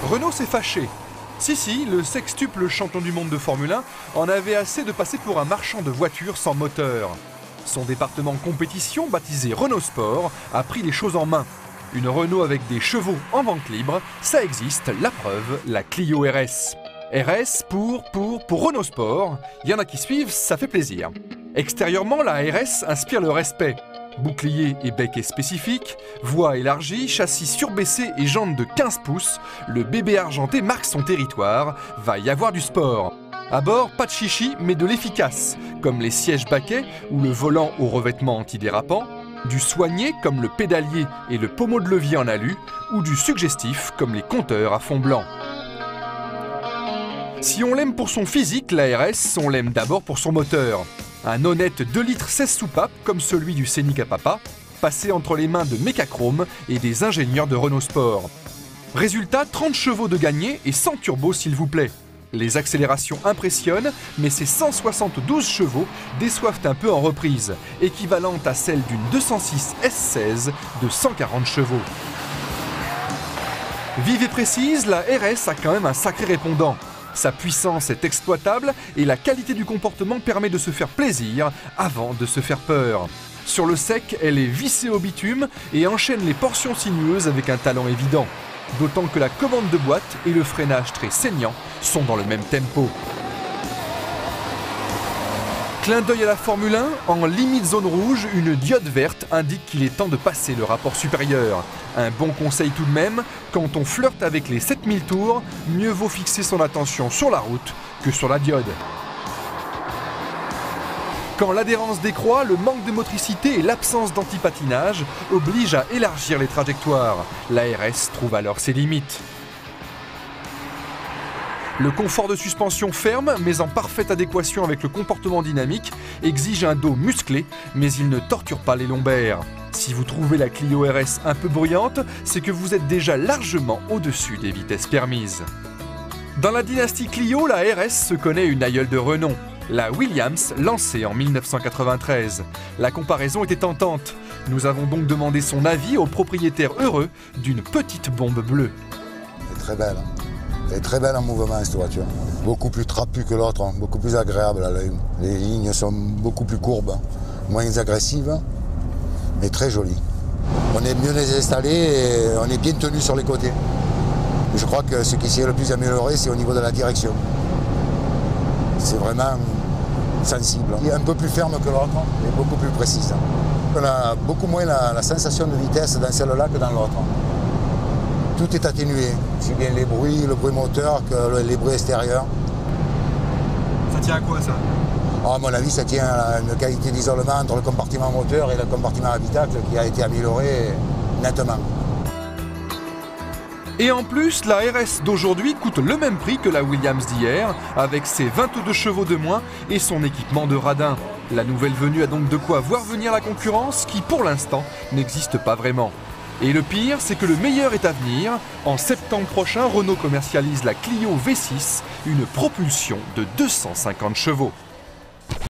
Renault s'est fâché. Si, le sextuple champion du monde de Formule 1 en avait assez de passer pour un marchand de voitures sans moteur. Son département compétition, baptisé Renault Sport, a pris les choses en main. Une Renault avec des chevaux en vente libre, ça existe, la preuve, la Clio RS. RS pour Renault Sport, il y en a qui suivent, ça fait plaisir. Extérieurement, la RS inspire le respect. Bouclier et becquet spécifiques, voie élargie, châssis surbaissé et jantes de 15 pouces, le bébé argenté marque son territoire, va y avoir du sport. À bord, pas de chichi, mais de l'efficace, comme les sièges baquets ou le volant au revêtement antidérapant, du soigné comme le pédalier et le pommeau de levier en alu, ou du suggestif comme les compteurs à fond blanc. Si on l'aime pour son physique, la RS, on l'aime d'abord pour son moteur. Un honnête 2 litres 16 soupapes comme celui du Scénic à papa, passé entre les mains de Mecachrome et des ingénieurs de Renault Sport. Résultat, 30 chevaux de gagné et 100 turbos s'il vous plaît. Les accélérations impressionnent, mais ces 172 chevaux déçoivent un peu en reprise, équivalente à celle d'une 206 S16 de 140 chevaux. Vive et précise, la RS a quand même un sacré répondant. Sa puissance est exploitable et la qualité du comportement permet de se faire plaisir avant de se faire peur. Sur le sec, elle est vissée au bitume et enchaîne les portions sinueuses avec un talent évident. D'autant que la commande de boîte et le freinage très saignant sont dans le même tempo. Clin d'œil à la Formule 1, en limite zone rouge, une diode verte indique qu'il est temps de passer le rapport supérieur. Un bon conseil tout de même, quand on flirte avec les 7000 tours, mieux vaut fixer son attention sur la route que sur la diode. Quand l'adhérence décroît, le manque de motricité et l'absence d'antipatinage obligent à élargir les trajectoires. La RS trouve alors ses limites. Le confort de suspension ferme, mais en parfaite adéquation avec le comportement dynamique, exige un dos musclé, mais il ne torture pas les lombaires. Si vous trouvez la Clio RS un peu bruyante, c'est que vous êtes déjà largement au-dessus des vitesses permises. Dans la dynastie Clio, la RS se connaît une aïeule de renom, la Williams, lancée en 1993. La comparaison était tentante. Nous avons donc demandé son avis au propriétaire heureux d'une petite bombe bleue. C'est très belle. Elle est très belle en mouvement cette voiture. Beaucoup plus trapue que l'autre, beaucoup plus agréable à l'œil. Les lignes sont beaucoup plus courbes, moins agressives, mais très jolies. On est mieux les installés et on est bien tenu sur les côtés. Je crois que ce qui s'y est le plus amélioré, c'est au niveau de la direction. C'est vraiment sensible. Il est un peu plus ferme que l'autre et beaucoup plus précise. On a beaucoup moins la sensation de vitesse dans celle-là que dans l'autre. Tout est atténué, aussi bien les bruits, le bruit moteur que les bruits extérieurs. Ça tient à quoi ça? À mon avis, ça tient à une qualité d'isolement entre le compartiment moteur et le compartiment habitacle qui a été amélioré nettement. Et en plus, la RS d'aujourd'hui coûte le même prix que la Williams d'hier, avec ses 22 chevaux de moins et son équipement de radin. La nouvelle venue a donc de quoi voir venir la concurrence qui, pour l'instant, n'existe pas vraiment. Et le pire, c'est que le meilleur est à venir. En septembre prochain, Renault commercialise la Clio V6, une propulsion de 250 chevaux.